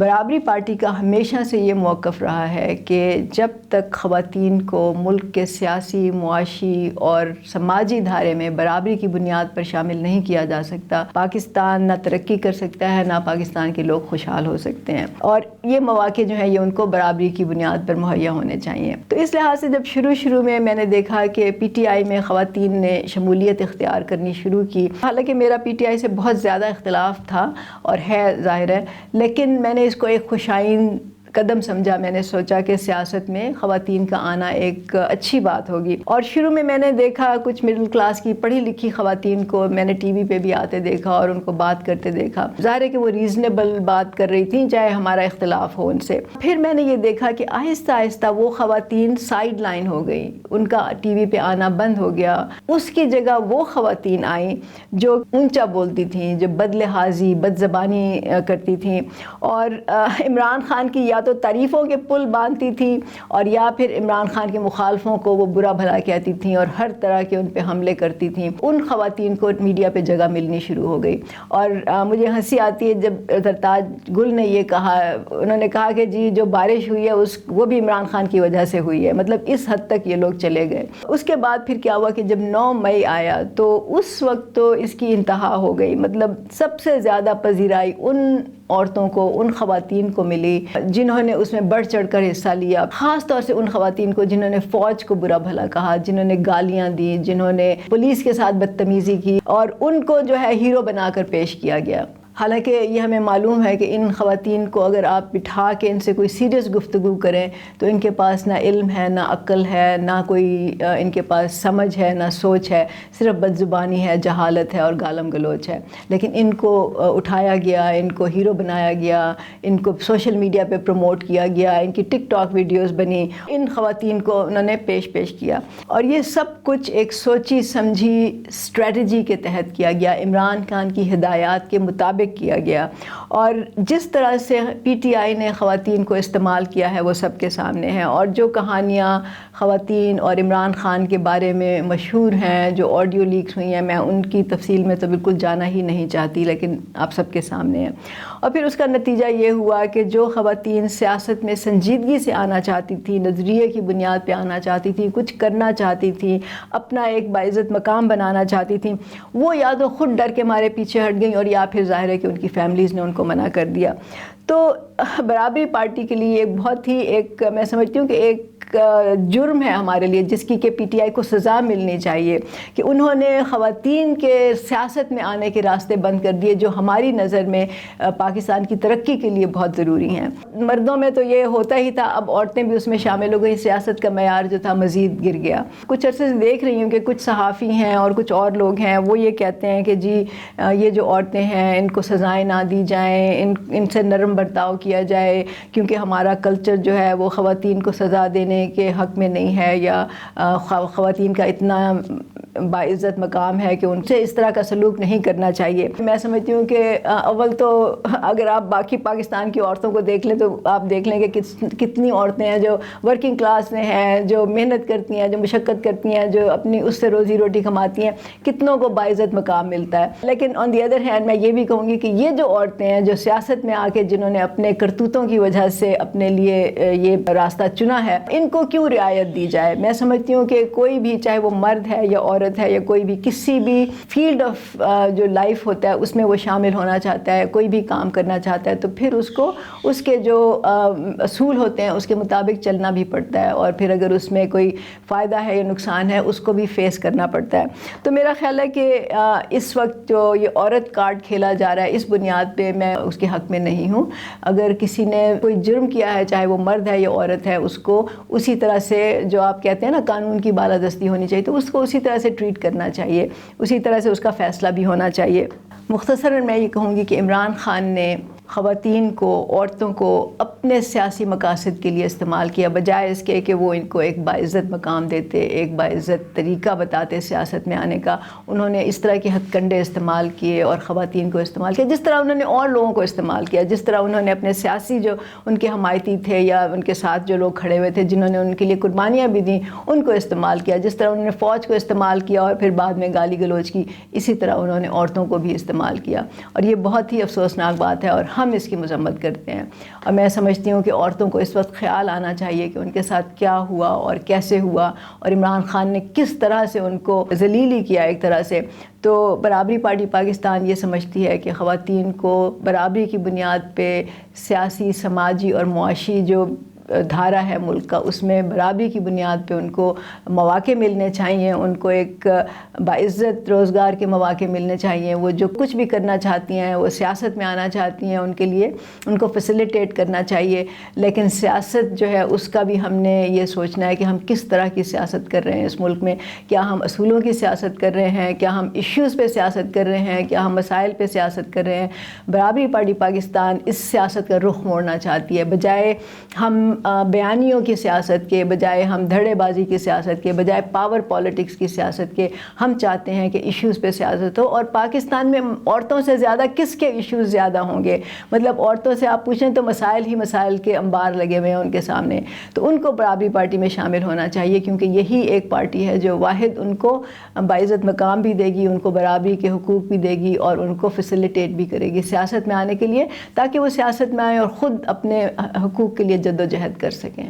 برابری پارٹی کا ہمیشہ سے یہ موقف رہا ہے کہ جب تک خواتین کو ملک کے سیاسی، معاشی اور سماجی دھارے میں برابری کی بنیاد پر شامل نہیں کیا جا سکتا، پاکستان نہ ترقی کر سکتا ہے، نہ پاکستان کے لوگ خوشحال ہو سکتے ہیں۔ اور یہ مواقع جو ہیں یہ ان کو برابری کی بنیاد پر مہیا ہونے چاہیے۔ تو اس لحاظ سے جب شروع میں نے دیکھا کہ پی ٹی آئی میں خواتین نے شمولیت اختیار کرنی شروع کی، حالانکہ میرا پی ٹی آئی سے بہت زیادہ اختلاف تھا اور ہے ظاہر ہے، لیکن میں نے اس کو ایک خوشائن قدم سمجھا۔ میں نے سوچا کہ سیاست میں خواتین کا آنا ایک اچھی بات ہوگی، اور شروع میں نے دیکھا کچھ مڈل کلاس کی پڑھی لکھی خواتین کو میں نے ٹی وی پہ بھی آتے دیکھا اور ان کو بات کرتے دیکھا۔ ظاہر ہے کہ وہ ریزنیبل بات کر رہی تھیں چاہے ہمارا اختلاف ہو ان سے۔ پھر میں نے یہ دیکھا کہ آہستہ آہستہ وہ خواتین سائیڈ لائن ہو گئی، ان کا ٹی وی پہ آنا بند ہو گیا۔ اس کی جگہ وہ خواتین آئیں جو اونچا بولتی تھیں، جو بد لحاظی، بد زبانی کرتی تھیں، اور عمران خان کی یا تو تعریفوں کے پل باندھتی تھی اور یا پھر عمران خان کے مخالفوں کو وہ برا بھلا کہتی تھیں اور ہر طرح کے ان پہ حملے کرتی تھیں۔ ان خواتین کو میڈیا پہ جگہ ملنی شروع ہو گئی، اور مجھے ہنسی آتی ہے جب سرتاج گل نے یہ کہا، انہوں نے کہا کہ جی جو بارش ہوئی ہے وہ بھی عمران خان کی وجہ سے ہوئی ہے، مطلب اس حد تک یہ لوگ چلے گئے۔ اس کے بعد پھر کیا ہوا کہ جب 9 مئی آیا تو اس وقت تو اس کی انتہا ہو گئی، مطلب سب سے زیادہ پذیرائی ان عورتوں کو، ان خواتین کو ملی جنہوں نے اس میں بڑھ چڑھ کر حصہ لیا، خاص طور سے ان خواتین کو جنہوں نے فوج کو برا بھلا کہا، جنہوں نے گالیاں دی، جنہوں نے پولیس کے ساتھ بدتمیزی کی، اور ان کو جو ہے ہیرو بنا کر پیش کیا گیا۔ حالانکہ یہ ہمیں معلوم ہے کہ ان خواتین کو اگر آپ بٹھا کے ان سے کوئی سیریس گفتگو کریں تو ان کے پاس نہ علم ہے، نہ عقل ہے، نہ کوئی ان کے پاس سمجھ ہے، نہ سوچ ہے، صرف بد زبانی ہے، جہالت ہے اور گالم گلوچ ہے۔ لیکن ان کو اٹھایا گیا، ان کو ہیرو بنایا گیا، ان کو سوشل میڈیا پہ پروموٹ کیا گیا، ان کی ٹک ٹاک ویڈیوز بنی، ان خواتین کو انہوں نے پیش کیا، اور یہ سب کچھ ایک سوچی سمجھی اسٹریٹجی کے تحت کیا گیا، عمران خان کی ہدایات کے مطابق کیا گیا۔ اور جس طرح سے پی ٹی آئی نے خواتین کو استعمال کیا ہے وہ سب کے سامنے ہے، اور جو کہانیاں خواتین اور عمران خان کے بارے میں مشہور ہیں، جو آڈیو لیکس ہوئی ہیں، میں ان کی تفصیل میں تو بالکل جانا ہی نہیں چاہتی، لیکن آپ سب کے سامنے ہیں۔ اور پھر اس کا نتیجہ یہ ہوا کہ جو خواتین سیاست میں سنجیدگی سے آنا چاہتی تھیں، نظریے کی بنیاد پہ آنا چاہتی تھیں، کچھ کرنا چاہتی تھیں، اپنا ایک باعزت مقام بنانا چاہتی تھیں، وہ یا تو خود ڈر کے مارے پیچھے ہٹ گئیں، اور یا پھر ظاہر ہے کہ ان کی فیملیز نے ان کو منع کر دیا۔ تو برابری پارٹی کے لیے ایک بہت ہی میں سمجھتی ہوں کہ ایک جرم ہے ہمارے لیے، جس کی کہ پی ٹی آئی کو سزا ملنی چاہیے، کہ انہوں نے خواتین کے سیاست میں آنے کے راستے بند کر دیے، جو ہماری نظر میں پاکستان کی ترقی کے لیے بہت ضروری ہیں۔ مردوں میں تو یہ ہوتا ہی تھا، اب عورتیں بھی اس میں شامل ہو گئی، سیاست کا معیار جو تھا مزید گر گیا۔ کچھ عرصے سے دیکھ رہی ہوں کہ کچھ صحافی ہیں اور کچھ اور لوگ ہیں، وہ یہ کہتے ہیں کہ جی یہ جو عورتیں ہیں ان کو سزائیں نہ دی جائیں، ان سے نرم برتاؤ کیا جائے، کیونکہ ہمارا کلچر جو ہے وہ خواتین کو سزا دینے کے حق میں نہیں ہے، یا خواتین کا اتنا باعزت مقام ہے کہ ان سے اس طرح کا سلوک نہیں کرنا چاہیے۔ میں سمجھتی ہوں کہ اول تو اگر آپ باقی پاکستان کی عورتوں کو دیکھ لیں تو آپ دیکھ لیں کہ کتنی عورتیں ہیں جو ورکنگ کلاس میں ہیں، جو محنت کرتی ہیں، جو مشقت کرتی ہیں، جو اپنی اس سے روزی روٹی کماتی ہیں، کتنوں کو باعزت مقام ملتا ہے۔ لیکن آن دی ادر ہینڈ میں یہ بھی کہوں گی کہ یہ جو عورتیں ہیں جو سیاست میں آ کے جنہوں نے اپنے کرتوتوں کی وجہ سے اپنے لیے یہ راستہ چنا ہے، ان کو کیوں رعایت دی جائے؟ میں سمجھتی ہوں کہ کوئی بھی، چاہے وہ مرد ہے یا عورت ہے یا کوئی بھی کسی بھی فیلڈ آف جو لائف ہوتا ہے اس میں وہ شامل ہونا چاہتا ہے، کوئی بھی کام کرنا چاہتا ہے، تو پھر اس کو اس کے جو اصول ہوتے ہیں اس کے مطابق چلنا بھی پڑتا ہے، اور پھر اگر اس میں کوئی فائدہ ہے یا نقصان ہے اس کو بھی فیس کرنا پڑتا ہے۔ تو میرا خیال ہے کہ اس وقت جو یہ عورت کارڈ کھیلا جا رہا ہے اس بنیاد پہ میں اس کے حق میں نہیں ہوں۔ اگر کسی نے کوئی جرم کیا ہے، چاہے وہ مرد ہے یا عورت ہے، اس کو اسی طرح سے جو آپ کہتے ہیں نا قانون کی بالادستی ہونی چاہیے، تو اس کو اسی طرح سے ٹریٹ کرنا چاہیے، اسی طرح سے اس کا فیصلہ بھی ہونا چاہیے۔ مختصراً میں یہ کہوں گی کہ عمران خان نے خواتین کو، عورتوں کو اپنے سیاسی مقاصد کے لیے استعمال کیا، بجائے اس کے کہ وہ ان کو ایک باعزت مقام دیتے، ایک باعزت طریقہ بتاتے سیاست میں آنے کا۔ انہوں نے اس طرح کے ہتھ کنڈے استعمال کیے اور خواتین کو استعمال کیا، جس طرح انہوں نے اور لوگوں کو استعمال کیا، جس طرح انہوں نے اپنے سیاسی جو ان کے حمایتی تھے یا ان کے ساتھ جو لوگ کھڑے ہوئے تھے جنہوں نے ان کے لیے قربانیاں بھی دیں ان کو استعمال کیا، جس طرح انہوں نے فوج کو استعمال کیا اور پھر بعد میں گالی گلوچ کی، اسی طرح انہوں نے عورتوں کو بھی استعمال کیا، اور یہ بہت ہی افسوسناک بات ہے۔ اور ہم اس کی مذمت کرتے ہیں. اور میں سمجھتی ہوں کہ عورتوں کو اس وقت خیال آنا چاہیے کہ ان کے ساتھ کیا ہوا اور کیسے ہوا, اور عمران خان نے کس طرح سے ان کو ذلیل کیا ایک طرح سے. تو برابری پارٹی پاکستان یہ سمجھتی ہے کہ خواتین کو برابری کی بنیاد پہ سیاسی, سماجی اور معاشی جو دھارا ہے ملک کا, اس میں برابری کی بنیاد پہ ان کو مواقع ملنے چاہیے, ان کو ایک باعزت روزگار کے مواقع ملنے چاہیے. وہ جو کچھ بھی کرنا چاہتی ہیں, وہ سیاست میں آنا چاہتی ہیں, ان کے لیے ان کو فیسیلیٹیٹ کرنا چاہیے. لیکن سیاست جو ہے اس کا بھی ہم نے یہ سوچنا ہے کہ ہم کس طرح کی سیاست کر رہے ہیں اس ملک میں. کیا ہم اصولوں کی سیاست کر رہے ہیں, کیا ہم ایشوز پہ سیاست کر رہے ہیں, کیا ہم مسائل پہ سیاست کر رہے ہیں. برابری پارٹی پاکستان اس سیاست کا رخ موڑنا چاہتی ہے. بجائے ہم بیانیوں کی سیاست کے, بجائے ہم دھڑے بازی کی سیاست کے, بجائے پاور پالیٹکس کی سیاست کے, ہم چاہتے ہیں کہ ایشوز پہ سیاست ہو. اور پاکستان میں عورتوں سے زیادہ کس کے ایشوز زیادہ ہوں گے؟ مطلب عورتوں سے آپ پوچھیں تو مسائل ہی مسائل کے انبار لگے ہوئے ہیں ان کے سامنے. تو ان کو برابری پارٹی میں شامل ہونا چاہیے, کیونکہ یہی ایک پارٹی ہے جو واحد ان کو باعزت مقام بھی دے گی, ان کو برابری کے حقوق بھی دے گی, اور ان کو فیسیلیٹیٹ بھی کرے گی سیاست میں آنے کے لیے, تاکہ وہ سیاست میں آئیں اور خود اپنے حقوق کے لیے جد و جہد کر سکیں.